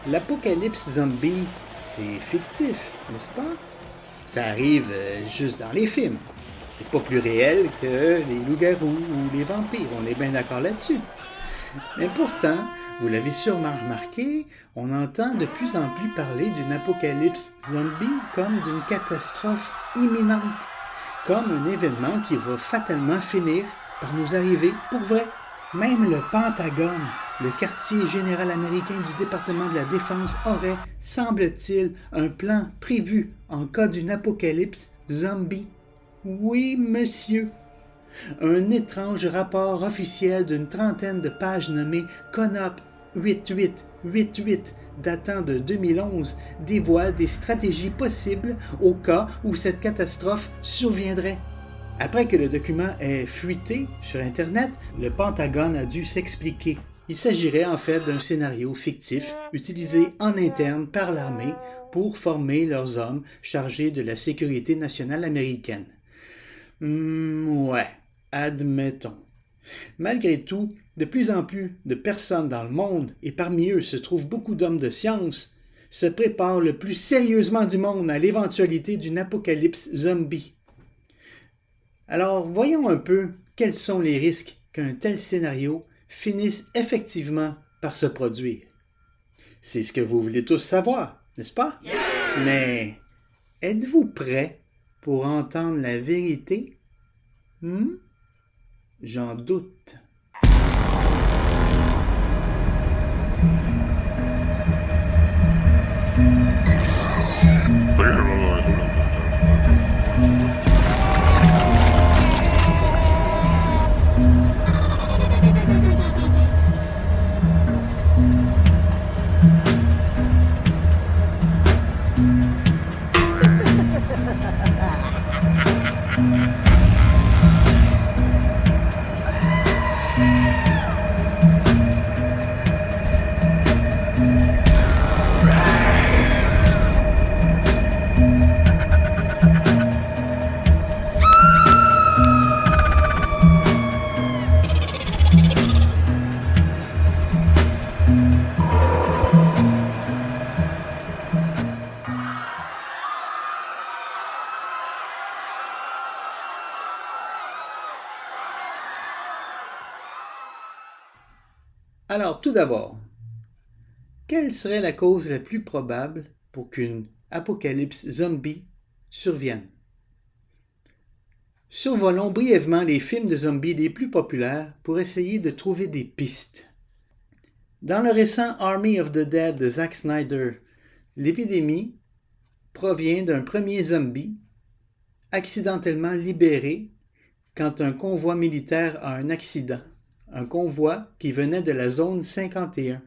L'apocalypse zombie, c'est fictif, n'est-ce pas? Ça arrive juste dans les films. C'est pas plus réel que les loups-garous ou les vampires, on est bien d'accord là-dessus. Mais pourtant, vous l'avez sûrement remarqué, on entend de plus en plus parler d'une apocalypse zombie comme d'une catastrophe imminente, comme un événement qui va fatalement finir par nous arriver pour vrai. Même le Pentagone, le quartier général américain du département de la Défense, aurait, semble-t-il, un plan prévu en cas d'une apocalypse zombie. Oui, monsieur. Un étrange rapport officiel d'une trentaine de pages nommé CONOP 8888 datant de 2011 dévoile des stratégies possibles au cas où cette catastrophe surviendrait. Après que le document ait fuité sur Internet, le Pentagone a dû s'expliquer. Il s'agirait en fait d'un scénario fictif utilisé en interne par l'armée pour former leurs hommes chargés de la sécurité nationale américaine. Ouais, admettons. Malgré tout, de plus en plus de personnes dans le monde, et parmi eux se trouvent beaucoup d'hommes de science, se préparent le plus sérieusement du monde à l'éventualité d'une apocalypse zombie. Alors, voyons un peu quels sont les risques qu'un tel scénario finisse effectivement par se produire. C'est ce que vous voulez tous savoir, n'est-ce pas? Yeah! Mais êtes-vous prêts pour entendre la vérité? J'en doute. Alors, tout d'abord, quelle serait la cause la plus probable pour qu'une apocalypse zombie survienne? Survolons brièvement les films de zombies les plus populaires pour essayer de trouver des pistes. Dans le récent Army of the Dead de Zack Snyder, l'épidémie provient d'un premier zombie accidentellement libéré quand un convoi militaire a un accident. Un convoi qui venait de la zone 51.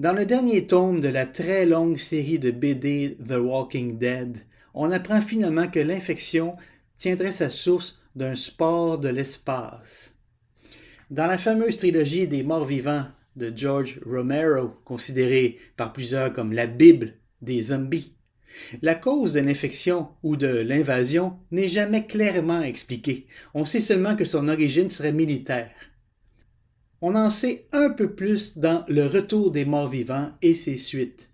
Dans le dernier tome de la très longue série de BD The Walking Dead, on apprend finalement que l'infection tiendrait sa source d'un spore de l'espace. Dans la fameuse trilogie des morts-vivants de George Romero, considérée par plusieurs comme la Bible des zombies, la cause de l'infection ou de l'invasion n'est jamais clairement expliquée. On sait seulement que son origine serait militaire. On en sait un peu plus dans Le Retour des morts-vivants et ses suites.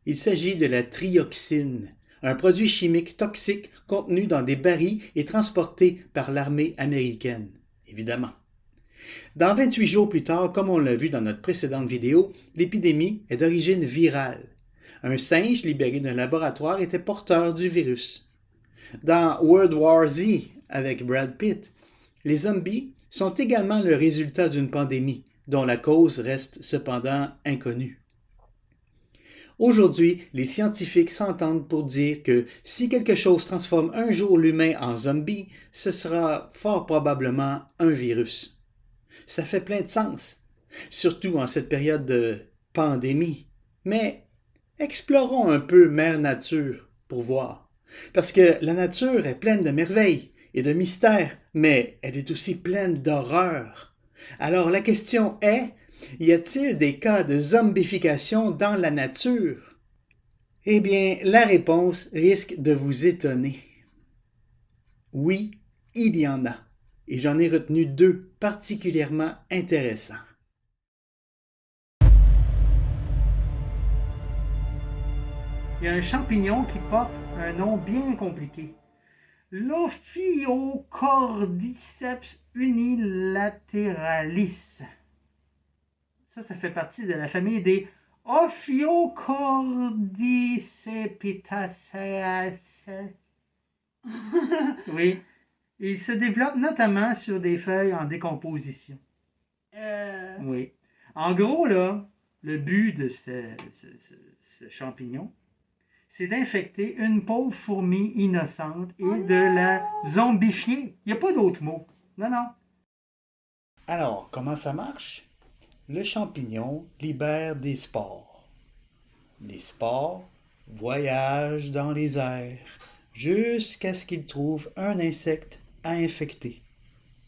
Il s'agit de la trioxine, un produit chimique toxique contenu dans des barils et transporté par l'armée américaine, évidemment. Dans 28 jours plus tard, comme on l'a vu dans notre précédente vidéo, l'épidémie est d'origine virale. Un singe libéré d'un laboratoire était porteur du virus. Dans World War Z, avec Brad Pitt, les zombies sont également le résultat d'une pandémie, dont la cause reste cependant inconnue. Aujourd'hui, les scientifiques s'entendent pour dire que si quelque chose transforme un jour l'humain en zombie, ce sera fort probablement un virus. Ça fait plein de sens, surtout en cette période de pandémie. Mais explorons un peu Mère Nature pour voir. Parce que la nature est pleine de merveilles et de mystères, mais elle est aussi pleine d'horreurs. Alors la question est, y a-t-il des cas de zombification dans la nature? Eh bien, la réponse risque de vous étonner. Oui, il y en a, et j'en ai retenu 2 particulièrement intéressants. Il y a un champignon qui porte un nom bien compliqué. L'Ophiocordyceps unilateralis. Ça fait partie de la famille des Ophiocordycepitaceae. Oui. Il se développe notamment sur des feuilles en décomposition. Oui. En gros, là, le but de ce champignon, c'est d'infecter une pauvre fourmi innocente et de la zombifier. Il n'y a pas d'autre mot. Non. Alors, comment ça marche? Le champignon libère des spores. Les spores voyagent dans les airs jusqu'à ce qu'ils trouvent un insecte à infecter.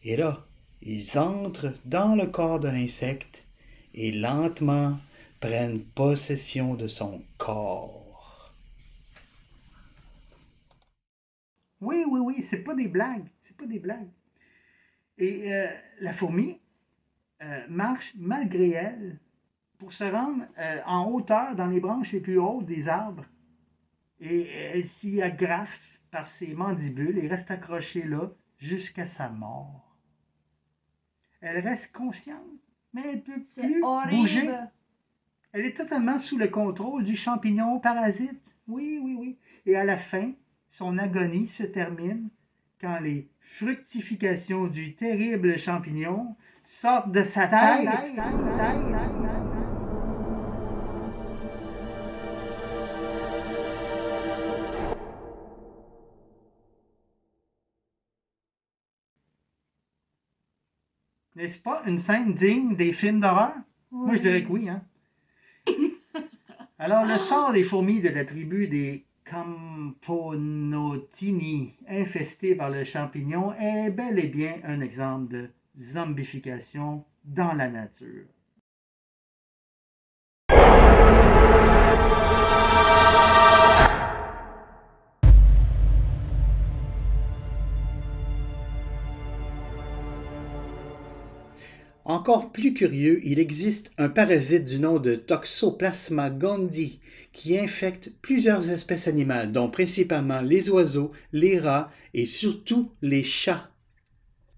Et là, ils entrent dans le corps de l'insecte et lentement prennent possession de son corps. Oui, c'est pas des blagues. Et la fourmi marche malgré elle pour se rendre en hauteur dans les branches les plus hautes des arbres. Et elle s'y agrafe par ses mandibules et reste accrochée là jusqu'à sa mort. Elle reste consciente, mais elle ne peut plus bouger. Elle est totalement sous le contrôle du champignon parasite. Oui. Et à la fin, son agonie se termine quand les fructifications du terrible champignon sortent de sa tête. N'est-ce pas une scène digne des films d'horreur? Oui. Moi, je dirais que oui. Alors, le sort des fourmis de la tribu des Camponotini, infestées par le champignon, est bel et bien un exemple de zombification dans la nature. Encore plus curieux, il existe un parasite du nom de Toxoplasma gondii qui infecte plusieurs espèces animales, dont principalement les oiseaux, les rats et surtout les chats.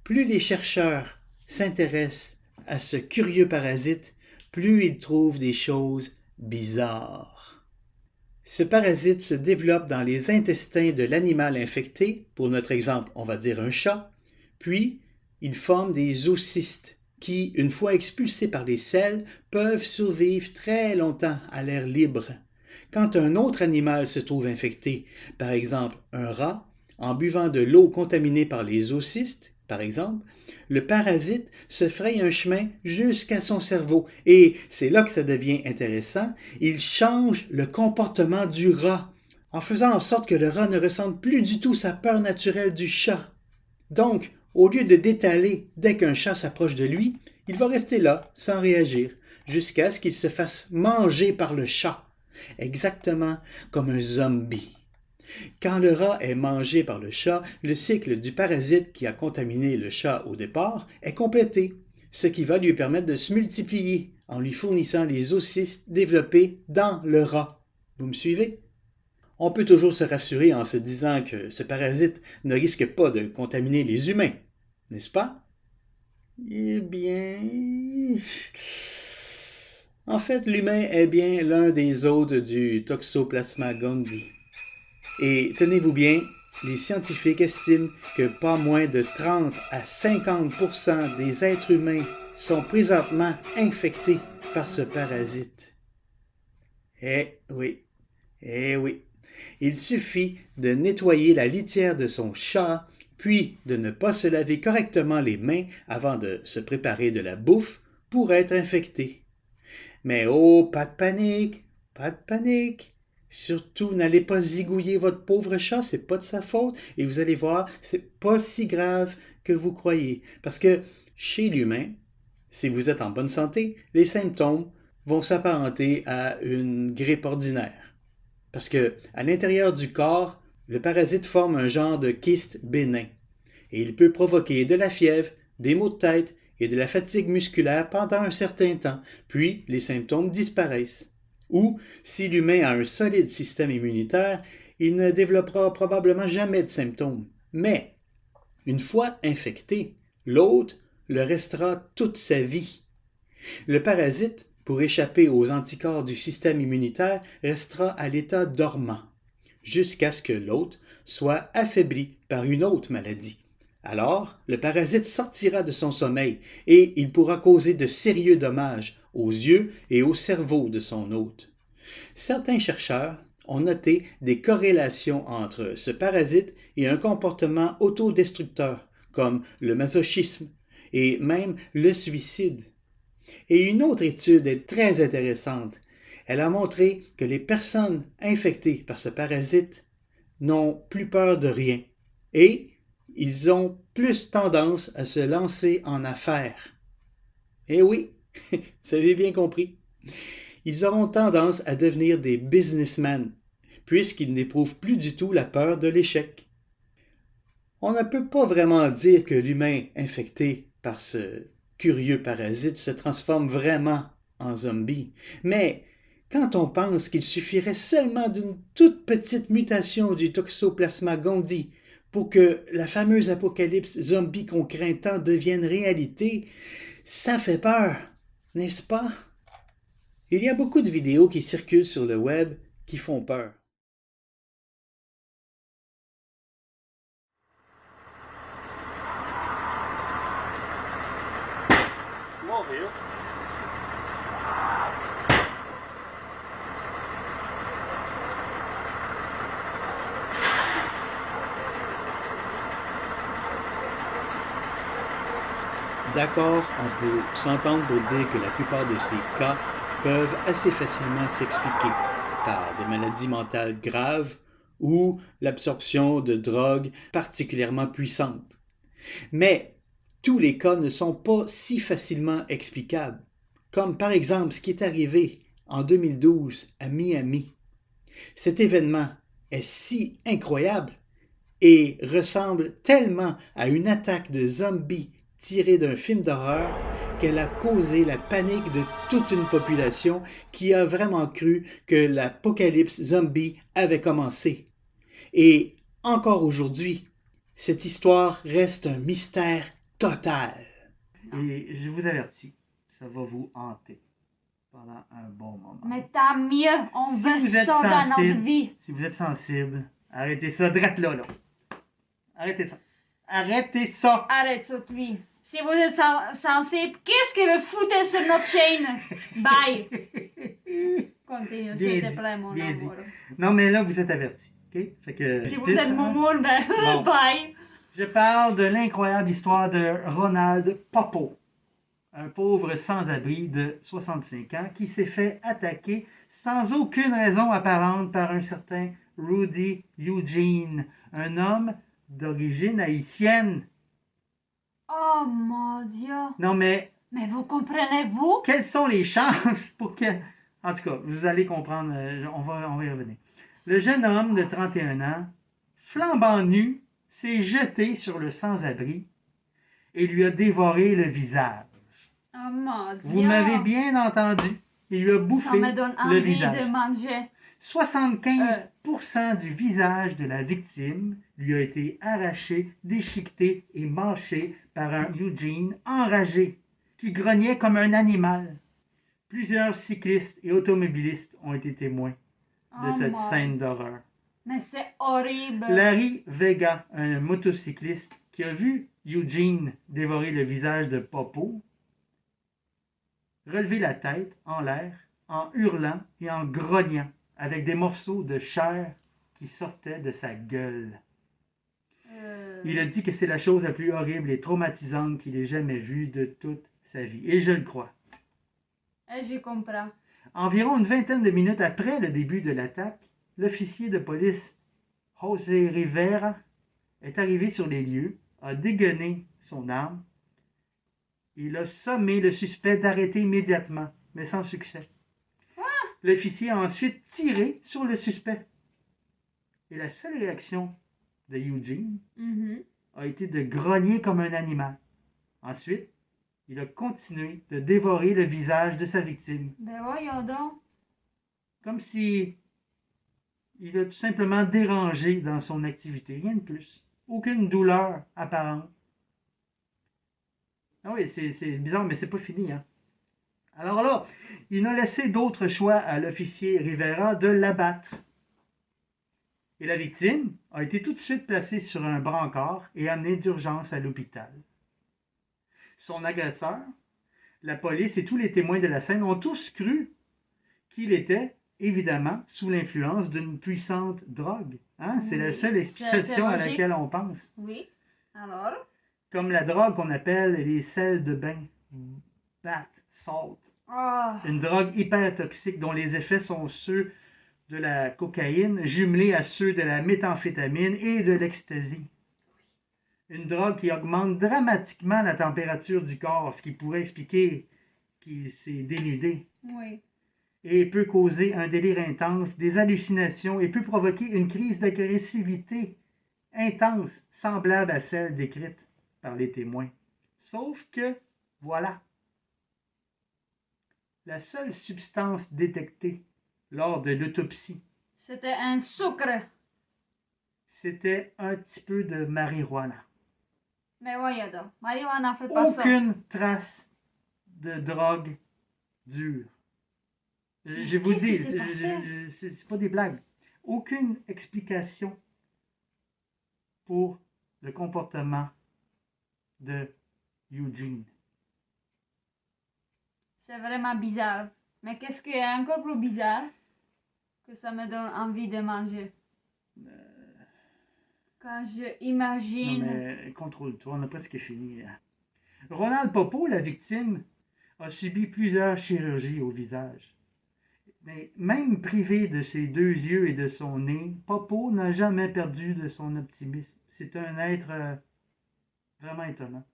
Plus les chercheurs s'intéressent à ce curieux parasite, plus ils trouvent des choses bizarres. Ce parasite se développe dans les intestins de l'animal infecté, pour notre exemple, on va dire un chat, puis il forme des oocystes qui, une fois expulsés par les selles, peuvent survivre très longtemps à l'air libre. Quand un autre animal se trouve infecté, par exemple un rat, en buvant de l'eau contaminée par les oocystes, par exemple, le parasite se fraye un chemin jusqu'à son cerveau et c'est là que ça devient intéressant, il change le comportement du rat en faisant en sorte que le rat ne ressente plus du tout sa peur naturelle du chat. Donc, au lieu de d'étaler dès qu'un chat s'approche de lui, il va rester là, sans réagir, jusqu'à ce qu'il se fasse manger par le chat, exactement comme un zombie. Quand le rat est mangé par le chat, le cycle du parasite qui a contaminé le chat au départ est complété, ce qui va lui permettre de se multiplier en lui fournissant les oocystes développés dans le rat. Vous me suivez? On peut toujours se rassurer en se disant que ce parasite ne risque pas de contaminer les humains, n'est-ce pas? Eh bien... En fait, l'humain est bien l'un des hôtes du Toxoplasma gondii. Et tenez-vous bien, les scientifiques estiment que pas moins de 30 à 50% des êtres humains sont présentement infectés par ce parasite. Eh oui. Il suffit de nettoyer la litière de son chat, puis de ne pas se laver correctement les mains avant de se préparer de la bouffe pour être infecté. Mais oh, pas de panique. Surtout, n'allez pas zigouiller votre pauvre chat, c'est pas de sa faute, et vous allez voir, c'est pas si grave que vous croyez. Parce que chez l'humain, si vous êtes en bonne santé, les symptômes vont s'apparenter à une grippe ordinaire. Parce que, à l'intérieur du corps, le parasite forme un genre de kyste bénin. Et il peut provoquer de la fièvre, des maux de tête et de la fatigue musculaire pendant un certain temps, puis les symptômes disparaissent. Ou, si l'humain a un solide système immunitaire, il ne développera probablement jamais de symptômes. Mais, une fois infecté, l'hôte le restera toute sa vie. Le parasite, pour échapper aux anticorps du système immunitaire, restera à l'état dormant, jusqu'à ce que l'hôte soit affaibli par une autre maladie. Alors, le parasite sortira de son sommeil et il pourra causer de sérieux dommages aux yeux et au cerveau de son hôte. Certains chercheurs ont noté des corrélations entre ce parasite et un comportement autodestructeur, comme le masochisme et même le suicide. Et une autre étude est très intéressante. Elle a montré que les personnes infectées par ce parasite n'ont plus peur de rien et ils ont plus tendance à se lancer en affaires. Eh oui, vous avez bien compris. Ils auront tendance à devenir des businessmen, puisqu'ils n'éprouvent plus du tout la peur de l'échec. On ne peut pas vraiment dire que l'humain infecté par ce curieux parasite se transforme vraiment en zombie, mais quand on pense qu'il suffirait seulement d'une toute petite mutation du Toxoplasma gondii pour que la fameuse apocalypse zombie qu'on craint tant devienne réalité, ça fait peur, n'est-ce pas? Il y a beaucoup de vidéos qui circulent sur le web qui font peur. Morreu. D'accord, on peut s'entendre pour dire que la plupart de ces cas peuvent assez facilement s'expliquer par des maladies mentales graves ou l'absorption de drogues particulièrement puissantes. Mais tous les cas ne sont pas si facilement explicables, comme par exemple ce qui est arrivé en 2012 à Miami. Cet événement est si incroyable et ressemble tellement à une attaque de zombies tirée d'un film d'horreur qu'elle a causé la panique de toute une population qui a vraiment cru que l'apocalypse zombie avait commencé. Et encore aujourd'hui, cette histoire reste un mystère total. Et je vous avertis, ça va vous hanter pendant un bon moment. Mais tant mieux, on Si veut vous êtes ça dans sensible, notre vie. Si vous êtes sensible, arrêtez ça drette là. Arrêtez ça. Arrêtez ça. Arrête ça, lui. Si vous êtes sensible, qu'est-ce que vous foutez sur notre chaîne? Bye. Continue, Bien s'il te dit, plaît, mon bien amour. Non, mais là, vous êtes avertis. OK? Fait que, Si je vous dis êtes ça, moumoune, ben, Bon. bye. Je parle de l'incroyable histoire de Ronald Popo, un pauvre sans-abri de 65 ans qui s'est fait attaquer sans aucune raison apparente par un certain Rudy Eugene, un homme d'origine haïtienne. Oh mon Dieu. Non, mais Mais vous comprenez-vous? quelles sont les chances pour que... En tout cas, vous allez comprendre, on va y revenir. Le jeune homme de 31 ans, flambant nu, s'est jeté sur le sans-abri et lui a dévoré le visage. Oh mon Dieu. Vous m'avez bien entendu. Il lui a Ça bouffé me donne le envie visage. de manger. 75% du visage de la victime lui a été arraché, déchiqueté et mâché par un Eugene enragé qui grognait comme un animal. Plusieurs cyclistes et automobilistes ont été témoins de Oh cette mon- scène d'horreur. Mais c'est horrible. Larry Vega, un motocycliste qui a vu Eugene dévorer le visage de Popo, relever la tête en l'air en hurlant et en grognant avec des morceaux de chair qui sortaient de sa gueule. Il a dit que c'est la chose la plus horrible et traumatisante qu'il ait jamais vue de toute sa vie. Et je le crois. Je comprends. Environ une vingtaine de minutes après le début de l'attaque, l'officier de police José Rivera est arrivé sur les lieux, a dégainé son arme. Il a sommé le suspect d'arrêter immédiatement, mais sans succès. L'officier a ensuite tiré sur le suspect. Et la seule réaction de Eugene Mhm. a été de grogner comme un animal. Ensuite, il a continué de dévorer le visage de sa victime. Ben voyons donc. Comme si il a tout simplement dérangé dans son activité, rien de plus. Aucune douleur apparente. Ah oui, c'est bizarre, mais c'est pas fini, hein. Alors là, il n'a laissé d'autre choix à l'officier Rivera de l'abattre. Et la victime a été tout de suite placée sur un brancard et amenée d'urgence à l'hôpital. Son agresseur, la police et tous les témoins de la scène ont tous cru qu'il était, évidemment, sous l'influence d'une puissante drogue. Hein? C'est la seule explication à laquelle on pense. Oui. Alors? Comme la drogue qu'on appelle les sels de bain. Bath salt. Oh. Une drogue hyper toxique dont les effets sont ceux de la cocaïne jumelés à ceux de la méthamphétamine et de l'ecstasy. Une drogue qui augmente dramatiquement la température du corps, ce qui pourrait expliquer qu'il s'est dénudé. Oui. Et peut causer un délire intense, des hallucinations et peut provoquer une crise d'agressivité intense, semblable à celle décrite par les témoins. Sauf que, voilà, la seule substance détectée lors de l'autopsie, c'était un sucre. c'était un petit peu de marijuana. Mais voyons donc, marijuana fait pas ça. Aucune trace de drogue dure. Je vous dis, c'est pas des blagues. Aucune explication pour le comportement de Eugene. C'est vraiment bizarre. Mais qu'est-ce qui est encore plus bizarre que ça me donne envie de manger? Quand je imagine... Non mais contrôle-toi, on a presque fini. Là. Ronald Popo, la victime, a subi plusieurs chirurgies au visage. Mais même privé de ses 2 yeux et de son nez, Popo n'a jamais perdu de son optimisme. C'est un être vraiment étonnant.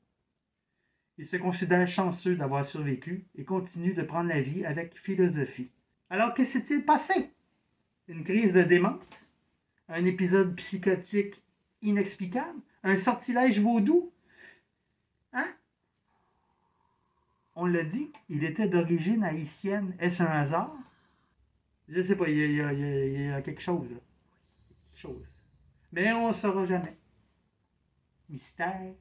Il se considère chanceux d'avoir survécu et continue de prendre la vie avec philosophie. Alors, que s'est-il passé? Une crise de démence? Un épisode psychotique inexplicable? Un sortilège vaudou? Hein? On l'a dit, il était d'origine haïtienne. Est-ce un hasard? Je sais pas, il y a quelque chose. Là. Quelque chose. Mais on ne saura jamais. Mystère.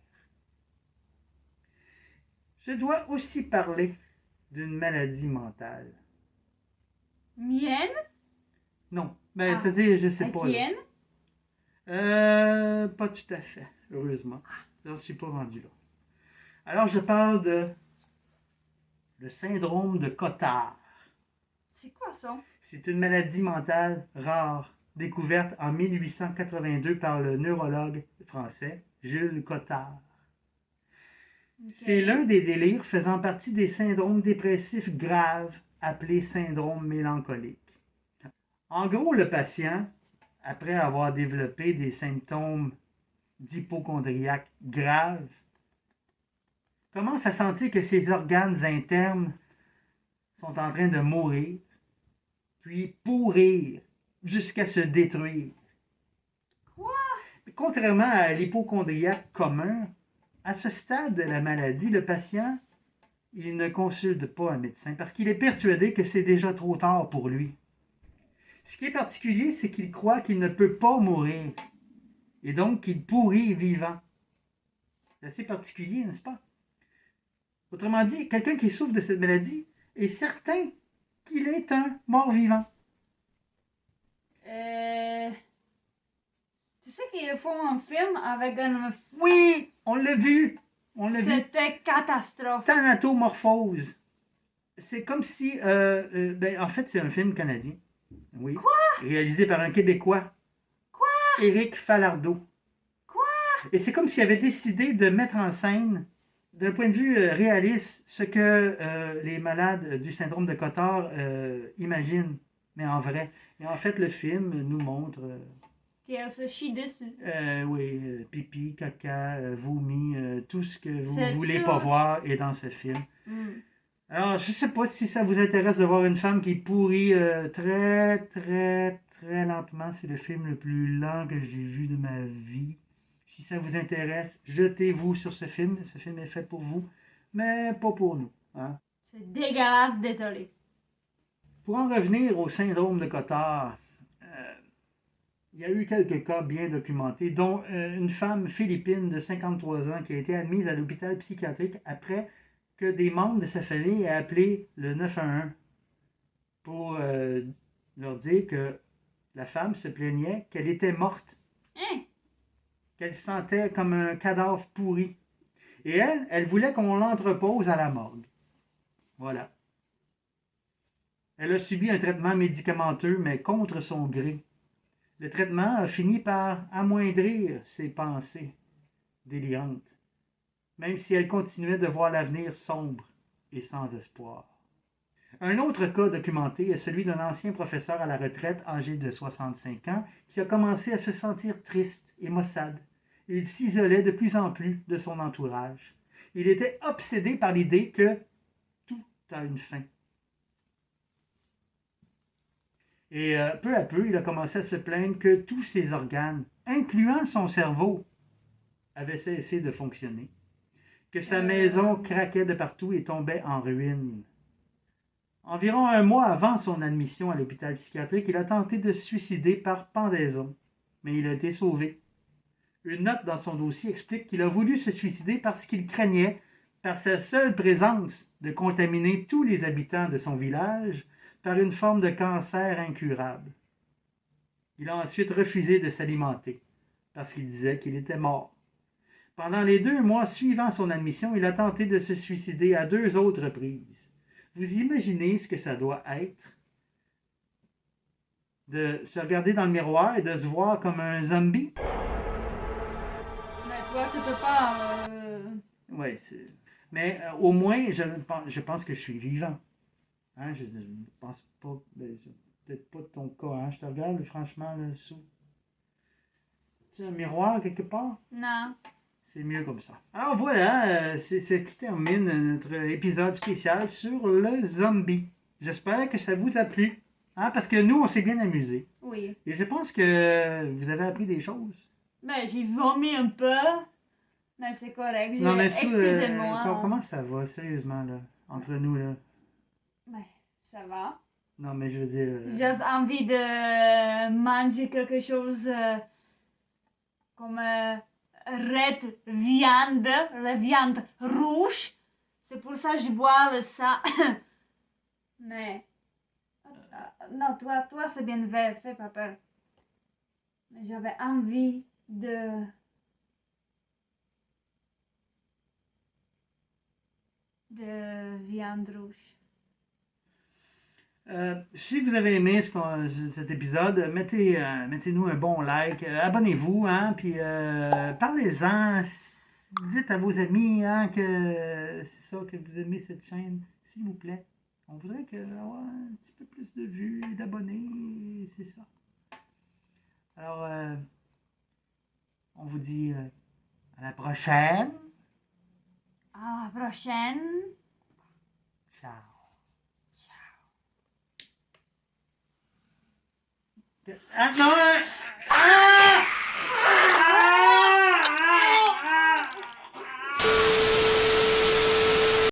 Je dois aussi parler d'une maladie mentale. Mienne? Non, ben, c'est-à-dire, je sais pas. Tienne? Pas tout à fait, heureusement. Je ne suis pas rendu là. Alors, je parle de le syndrome de Cotard. C'est quoi ça? C'est une maladie mentale rare, découverte en 1882 par le neurologue français Jules Cotard. Okay. C'est l'un des délires faisant partie des syndromes dépressifs graves appelés syndrome mélancolique. En gros, le patient, après avoir développé des symptômes d'hypochondriaque graves, commence à sentir que ses organes internes sont en train de mourir, puis pourrir jusqu'à se détruire. Quoi? Contrairement à l'hypochondriaque commun, à ce stade de la maladie, le patient, il ne consulte pas un médecin parce qu'il est persuadé que c'est déjà trop tard pour lui. Ce qui est particulier, c'est qu'il croit qu'il ne peut pas mourir et donc qu'il pourrit vivant. C'est assez particulier, n'est-ce pas? Autrement dit, quelqu'un qui souffre de cette maladie est certain qu'il est un mort-vivant. Tu sais qu'ils font un film avec un... Oui, on l'a vu. C'était catastrophe. Thanatomorphose. C'est comme si... en fait, c'est un film canadien. Oui. Quoi? Réalisé par un Québécois. Quoi? Éric Falardeau. Quoi? Et c'est comme s'il avait décidé de mettre en scène, d'un point de vue réaliste, ce que les malades du syndrome de Cotard imaginent, mais en vrai. Et en fait, le film nous montre... Qu'elle se chie dessus. Oui, pipi, caca, vomi, tout ce que vous C'est voulez tout. pas voir est dans ce film. Mm. Alors, je sais pas si ça vous intéresse de voir une femme qui pourrit très, très, très lentement. C'est le film le plus lent que j'ai vu de ma vie. Si ça vous intéresse, jetez-vous sur ce film. Ce film est fait pour vous, mais pas pour nous. Hein? C'est dégueulasse, désolé. Pour en revenir au syndrome de Cotard, il y a eu quelques cas bien documentés, dont une femme philippine de 53 ans qui a été admise à l'hôpital psychiatrique après que des membres de sa famille aient appelé le 911 pour leur dire que la femme se plaignait qu'elle était morte, Hein? qu'elle se sentait comme un cadavre pourri. Et elle voulait qu'on l'entrepose à la morgue. Voilà. Elle a subi un traitement médicamenteux, mais contre son gré. Le traitement a fini par amoindrir ses pensées délirantes, même si elle continuait de voir l'avenir sombre et sans espoir. Un autre cas documenté est celui d'un ancien professeur à la retraite âgé de 65 ans qui a commencé à se sentir triste et maussade. Il s'isolait de plus en plus de son entourage. Il était obsédé par l'idée que tout a une fin. Et peu à peu, il a commencé à se plaindre que tous ses organes, incluant son cerveau, avaient cessé de fonctionner, que sa maison craquait de partout et tombait en ruine. Environ un mois avant son admission à l'hôpital psychiatrique, il a tenté de se suicider par pendaison, mais il a été sauvé. Une note dans son dossier explique qu'il a voulu se suicider parce qu'il craignait, par sa seule présence, de contaminer tous les habitants de son village par une forme de cancer incurable. Il a ensuite refusé de s'alimenter, parce qu'il disait qu'il était mort. Pendant les 2 mois suivant son admission, il a tenté de se suicider à 2 autres reprises. Vous imaginez ce que ça doit être de se regarder dans le miroir et de se voir comme un zombie? Mais toi, tu peux pas. Oui, mais au moins, je pense que je suis vivant. Hein, je ne pense pas, peut-être pas de ton cas. Hein, je te regarde, franchement, là, dessous. Tu as un miroir quelque part? Non. C'est mieux comme ça. Alors voilà, c'est ce qui termine notre épisode spécial sur le zombie. J'espère que ça vous a plu. Hein, parce que nous, on s'est bien amusés. Oui. Et je pense que vous avez appris des choses. Ben, j'ai vomi un peu. Mais c'est correct. Non, mais Excusez-moi. comment ça va, sérieusement, là, entre nous, là? Ben, ça va. Non, mais je veux dire... J'ai envie de manger quelque chose comme red viande, la viande rouge. C'est pour ça que je bois le sang. Mais non, toi c'est bien fait, papa. Mais j'avais envie de viande rouge. Si vous avez aimé cet épisode, mettez-nous un bon like, abonnez-vous, hein, puis parlez-en, dites à vos amis hein, que c'est ça, que vous aimez cette chaîne, s'il vous plaît. On voudrait avoir un petit peu plus de vues, d'abonnés, c'est ça. Alors, on vous dit à la prochaine. À la prochaine. Ciao. Ah non!